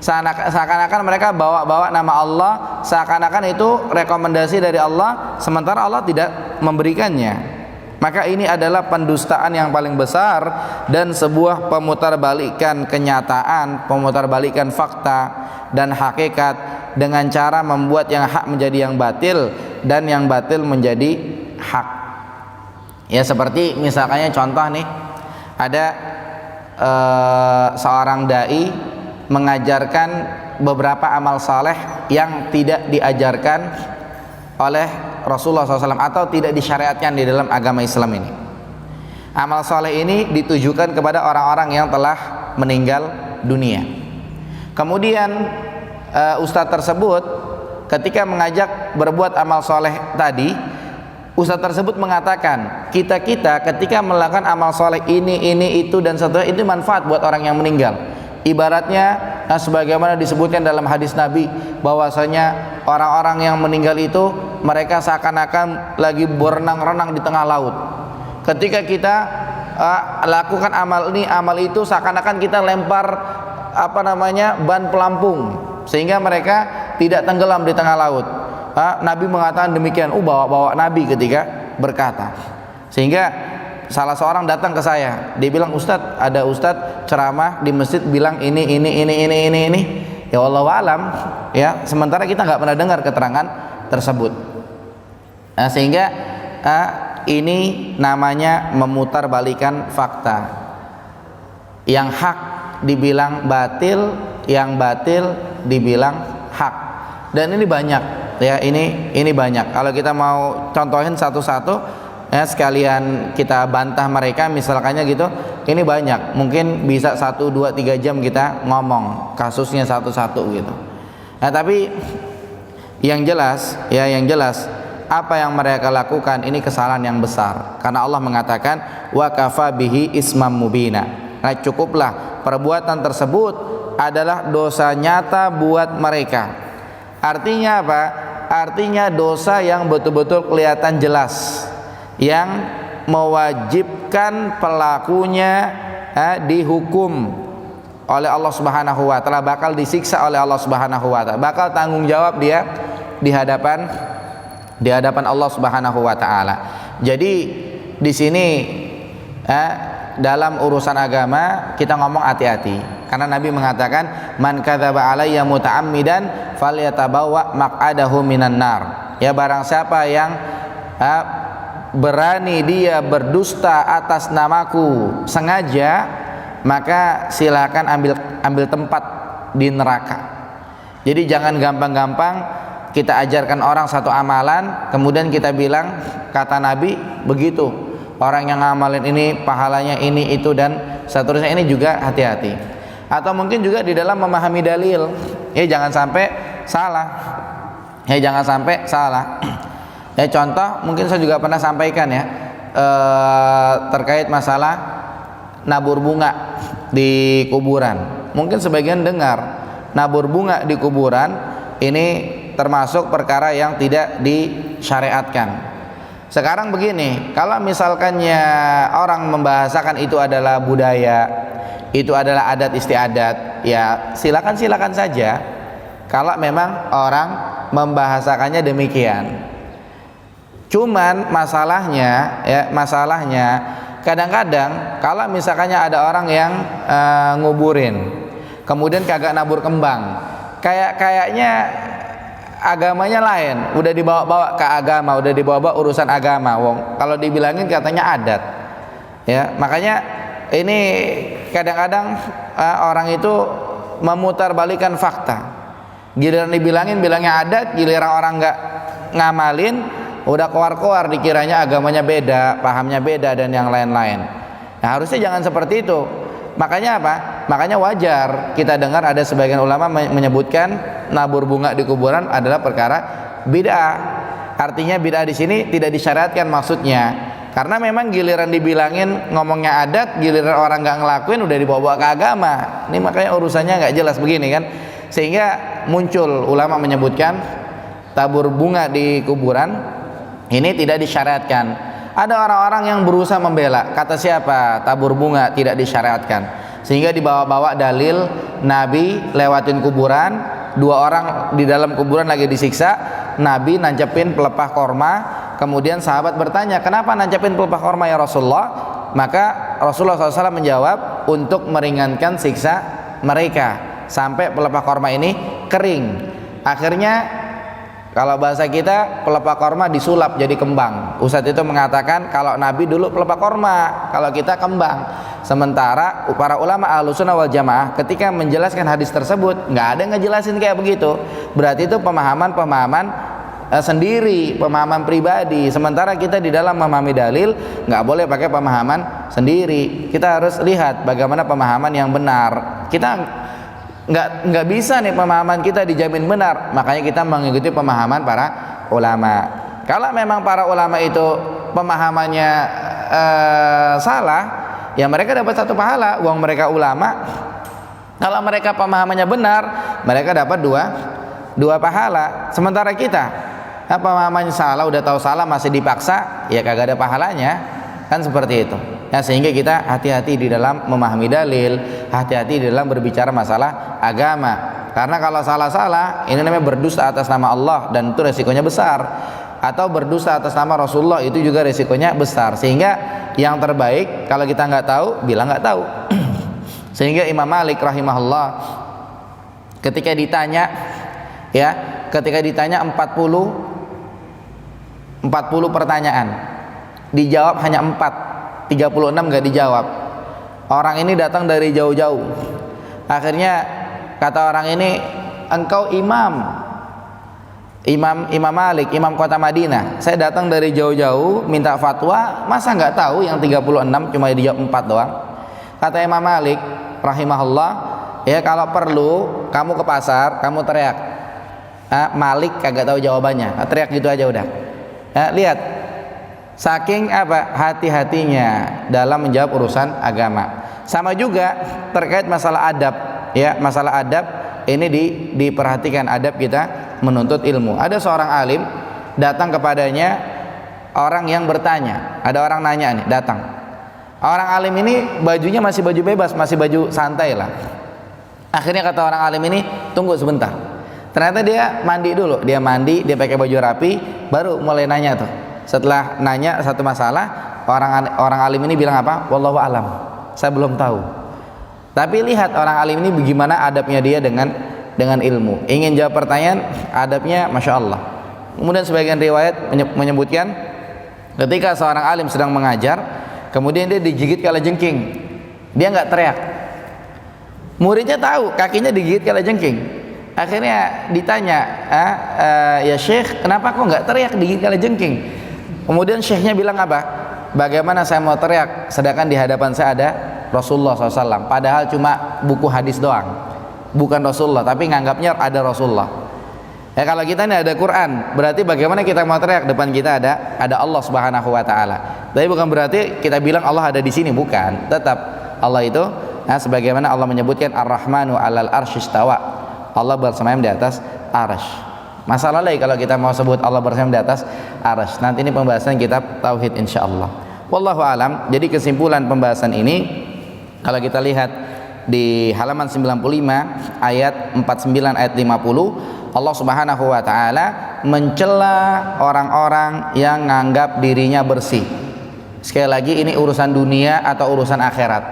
Seakan-akan mereka bawa-bawa nama Allah, seakan-akan itu rekomendasi dari Allah, sementara Allah tidak memberikannya. Maka ini adalah pendustaan yang paling besar dan sebuah pemutarbalikan kenyataan, pemutarbalikan fakta dan hakikat dengan cara membuat yang hak menjadi yang batil dan yang batil menjadi hak. Ya, seperti misalnya contoh nih, ada seorang dai mengajarkan beberapa amal saleh yang tidak diajarkan oleh Rasulullah SAW atau tidak disyariatkan di dalam agama Islam ini. Amal saleh ini ditujukan kepada orang-orang yang telah meninggal dunia. Kemudian ustadz tersebut ketika mengajak berbuat amal soleh tadi, ustadz tersebut mengatakan kita ketika melakukan amal soleh ini itu dan seterusnya, itu manfaat buat orang yang meninggal. Ibaratnya sebagaimana disebutkan dalam hadis Nabi, bahwasanya orang-orang yang meninggal itu mereka seakan-akan lagi berenang-renang di tengah laut. Ketika kita lakukan amal itu seakan-akan kita lempar ban pelampung sehingga mereka tidak tenggelam di tengah laut. Nabi mengatakan demikian. Bawa Nabi ketika berkata. Sehingga salah seorang datang ke saya, dia bilang, Ustadz, ada Ustadz ceramah di masjid bilang ini. Ya Allah alam, ya, sementara kita nggak pernah dengar keterangan tersebut. Sehingga ini namanya memutarbalikan fakta. Yang hak dibilang batil, yang batil dibilang hak. Dan ini banyak ya, ini banyak. Kalau kita mau contohin satu-satu ya, sekalian kita bantah mereka misalkannya gitu, ini banyak. Mungkin bisa 1, 2, 3 jam kita ngomong kasusnya satu-satu gitu. Nah, tapi yang jelas ya, yang jelas apa yang mereka lakukan ini kesalahan yang besar, karena Allah mengatakan wa kafa bihi ismam mubina. Nah, cukuplah perbuatan tersebut adalah dosa nyata buat mereka. Artinya apa? Artinya dosa yang betul-betul kelihatan jelas, yang mewajibkan pelakunya dihukum oleh Allah Subhanahu wa taala, bakal disiksa oleh Allah Subhanahu wa taala, bakal tanggung jawab dia di hadapan Allah Subhanahu wa taala. Jadi di sini dalam urusan agama kita ngomong hati-hati, karena Nabi mengatakan man kadzaba alayya muta'ammidan falyatabawwa maq'adahu minan nar. Ya, barang siapa yang berani dia berdusta atas namaku sengaja, maka silakan ambil tempat di neraka. Jadi jangan gampang-gampang kita ajarkan orang satu amalan, kemudian kita bilang kata Nabi begitu, orang yang ngamalin ini pahalanya ini itu dan seterusnya. Ini juga hati-hati. Atau mungkin juga di dalam memahami dalil, ya jangan sampai salah. Ya jangan sampai salah. Ya contoh mungkin saya juga pernah sampaikan ya, terkait masalah nabur bunga di kuburan. Mungkin sebagian dengar nabur bunga di kuburan ini termasuk perkara yang tidak disyariatkan. Sekarang begini, kalau misalkannya orang membahasakan itu adalah budaya, itu adalah adat istiadat, ya silakan saja. Kalau memang orang membahasakannya demikian. Cuman masalahnya kadang-kadang kalau misalkannya ada orang yang nguburin, kemudian kagak nabur kembang, kayaknya agamanya lain, udah dibawa-bawa ke agama, udah dibawa-bawa urusan agama. Kalau dibilangin katanya adat. Ya, makanya ini kadang-kadang orang itu memutarbalikan fakta. Giliran bilangnya adat, giliran orang nggak ngamalin, udah keluar dikiranya agamanya beda, pahamnya beda dan yang lain-lain. Nah, harusnya jangan seperti itu. Makanya apa? Makanya wajar kita dengar ada sebagian ulama menyebutkan nabur bunga di kuburan adalah perkara bid'ah. Artinya bid'ah di sini tidak disyariatkan maksudnya. Karena memang giliran dibilangin ngomongnya adat, giliran orang nggak ngelakuin udah dibawa-bawa ke agama. Ini makanya urusannya nggak jelas begini kan. Sehingga muncul ulama menyebutkan tabur bunga di kuburan ini tidak disyariatkan. Ada orang-orang yang berusaha membela, kata siapa? Tabur bunga tidak disyariatkan. Sehingga dibawa-bawa dalil Nabi lewatin kuburan, 2 orang di dalam kuburan lagi disiksa, Nabi nancepin pelepah korma, kemudian sahabat bertanya, kenapa nancepin pelepah korma ya Rasulullah? Maka Rasulullah SAW menjawab, untuk meringankan siksa mereka sampai pelepah korma ini kering. Akhirnya kalau bahasa kita pelepah korma disulap jadi kembang. Ustadz itu mengatakan kalau Nabi dulu pelepah korma, kalau kita kembang. Sementara para ulama Ahlussunnah wal Jamaah ketika menjelaskan hadis tersebut nggak ada yang ngejelasin kayak begitu. Berarti itu pemahaman sendiri, pemahaman pribadi. Sementara kita di dalam memahami dalil nggak boleh pakai pemahaman sendiri. Kita harus lihat bagaimana pemahaman yang benar. Kita nggak bisa nih pemahaman kita dijamin benar, makanya kita mengikuti pemahaman para ulama. Kalau memang para ulama itu pemahamannya salah, ya mereka dapat 1 pahala, uang mereka ulama. Kalau mereka pemahamannya benar, mereka dapat 2 pahala. Sementara kita pemahamannya salah, udah tahu salah masih dipaksa, ya kagak ada pahalanya, kan seperti itu. Ya, sehingga kita hati-hati di dalam memahami dalil, hati-hati di dalam berbicara masalah agama. Karena kalau salah-salah, ini namanya berdusta atas nama Allah dan itu resikonya besar. Atau berdusta atas nama Rasulullah, itu juga resikonya besar. Sehingga yang terbaik kalau kita nggak tahu, bilang nggak tahu. Sehingga Imam Malik rahimahullah ketika ditanya 40 40 pertanyaan, dijawab hanya 4, 36 gak dijawab. Orang ini datang dari jauh-jauh. Akhirnya kata orang ini, engkau imam Malik, imam kota Madinah. Saya datang dari jauh-jauh minta fatwa, masa nggak tahu yang 36 cuma dijawab 4 doang. Kata Imam Malik rahimahullah, ya kalau perlu kamu ke pasar, kamu teriak, Malik kagak tahu jawabannya, teriak gitu aja udah. Lihat, saking apa hati-hatinya dalam menjawab urusan agama. Sama juga terkait masalah adab, ya, masalah adab ini diperhatikan adab kita menuntut ilmu. Ada seorang alim datang kepadanya orang yang bertanya. Ada orang nanya nih, datang. Orang alim ini bajunya masih baju bebas, masih baju santai lah. Akhirnya kata orang alim ini, tunggu sebentar. Ternyata dia mandi dulu, dia pakai baju rapi, baru mulai nanya tuh. Setelah nanya satu masalah, orang alim ini bilang apa? Wallahu alam, saya belum tahu. Tapi lihat orang alim ini bagaimana adabnya dia dengan ilmu. Ingin jawab pertanyaan, adabnya masya Allah. Kemudian sebagian riwayat menyebutkan ketika seorang alim sedang mengajar, kemudian dia digigit kalajengking, dia nggak teriak. Muridnya tahu kakinya digigit kalajengking. Akhirnya ditanya, ya Syekh, kenapa kok nggak teriak digigit kalajengking? Kemudian Syekhnya bilang apa? Bagaimana saya mau teriak sedangkan di hadapan saya ada Rasulullah SAW, padahal cuma buku hadis doang, bukan Rasulullah, tapi nganggapnya ada Rasulullah. Ya kalau kita ini ada Quran, berarti bagaimana kita mau teriak depan kita ada Allah Subhanahu wa taala. Tapi bukan berarti kita bilang Allah ada di sini, bukan. Tetap Allah itu, sebagaimana Allah menyebutkan Ar-Rahmanu 'alal arsy istawa. Allah bersemayam di atas arsy. Masalah lagi kalau kita mau sebut Allah bersemayam di atas arsy. Nanti ini pembahasan kitab tauhid insyaallah. Wallahu alam. Jadi kesimpulan pembahasan ini, kalau kita lihat di halaman 95 ayat 49 ayat 50, Allah Subhanahu wa taala mencela orang-orang yang nganggap dirinya bersih. Sekali lagi, ini urusan dunia atau urusan akhirat.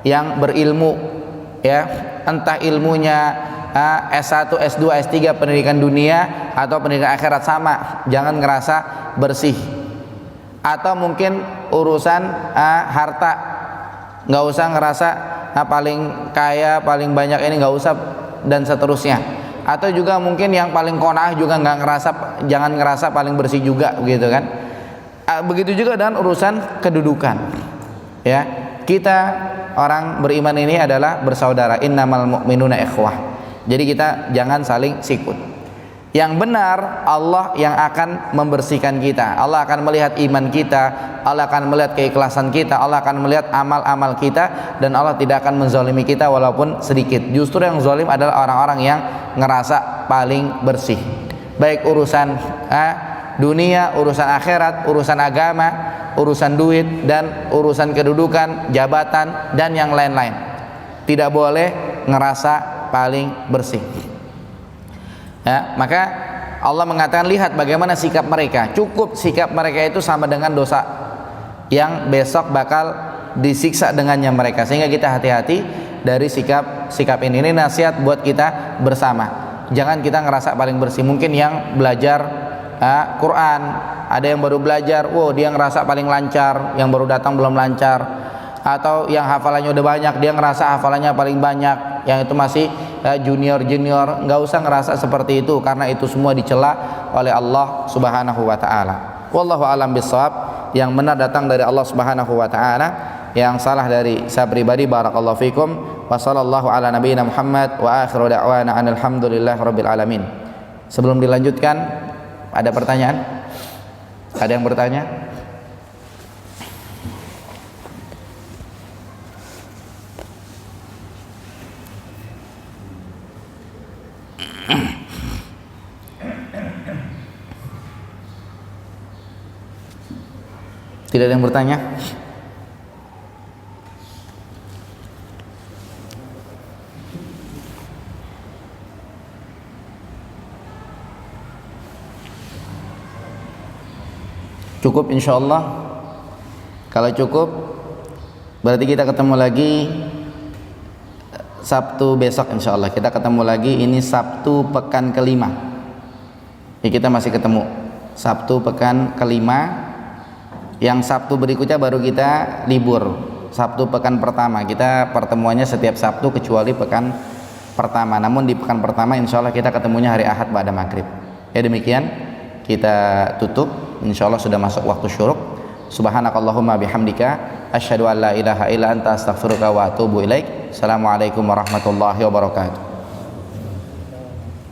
Yang berilmu, ya, entah ilmunya S1, S2, S3 pendidikan dunia atau pendidikan akhirat, sama, jangan ngerasa bersih. Atau mungkin urusan harta, nggak usah ngerasa paling kaya, paling banyak ini, nggak usah, dan seterusnya. Atau juga mungkin yang paling qanaah juga jangan ngerasa paling bersih juga, begitu kan. Begitu juga dengan urusan kedudukan, ya. Kita orang beriman ini adalah bersaudara, innamal mu'minuna ikhwah. Jadi kita jangan saling sikut. Yang benar Allah yang akan membersihkan kita. Allah akan melihat iman kita, Allah akan melihat keikhlasan kita, Allah akan melihat amal-amal kita, dan Allah tidak akan menzalimi kita walaupun sedikit. Justru yang zalim adalah orang-orang yang ngerasa paling bersih. Baik urusan dunia, urusan akhirat, urusan agama, urusan duit, dan urusan kedudukan, jabatan, dan yang lain-lain. Tidak boleh ngerasa paling bersih. Ya, maka Allah mengatakan, lihat bagaimana sikap mereka. Cukup sikap mereka itu sama dengan dosa yang besok bakal disiksa dengannya mereka. Sehingga kita hati-hati dari sikap ini. Ini nasihat buat kita bersama. Jangan kita ngerasa paling bersih. Mungkin yang belajar Quran, ada yang baru belajar, dia ngerasa paling lancar, yang baru datang belum lancar. Atau yang hafalannya udah banyak, dia ngerasa hafalannya paling banyak, yang itu masih junior. Nggak usah ngerasa seperti itu, karena itu semua dicela oleh Allah Subhanahu wa taala. Wallahu alam bissawab. Yang benar datang dari Allah Subhanahu wa taala, yang salah dari saya pribadi. Barakallahu fikum. Wa sallallahu ala nabiyina Muhammad wa akhiru da'wana alhamdulillahi rabbil alamin. Sebelum dilanjutkan, ada pertanyaan? Ada yang bertanya? Tidak ada yang bertanya? Cukup insyaallah. Kalau cukup, berarti kita ketemu lagi Sabtu besok insyaallah. Kita ketemu lagi, ini Sabtu pekan kelima. Ya, kita masih ketemu. Sabtu pekan kelima. Yang Sabtu berikutnya baru kita libur. Sabtu pekan pertama kita pertemuannya setiap Sabtu kecuali pekan pertama. Namun di pekan pertama insya Allah kita ketemunya hari Ahad pada maghrib. Ya demikian kita tutup. Insya Allah sudah masuk waktu syuruk. Subhanakallahumma bihamdika asyhadu an la ilaha illa anta astaghfiruka wa atubu ilaik. Assalamualaikum warahmatullahi wabarakatuh.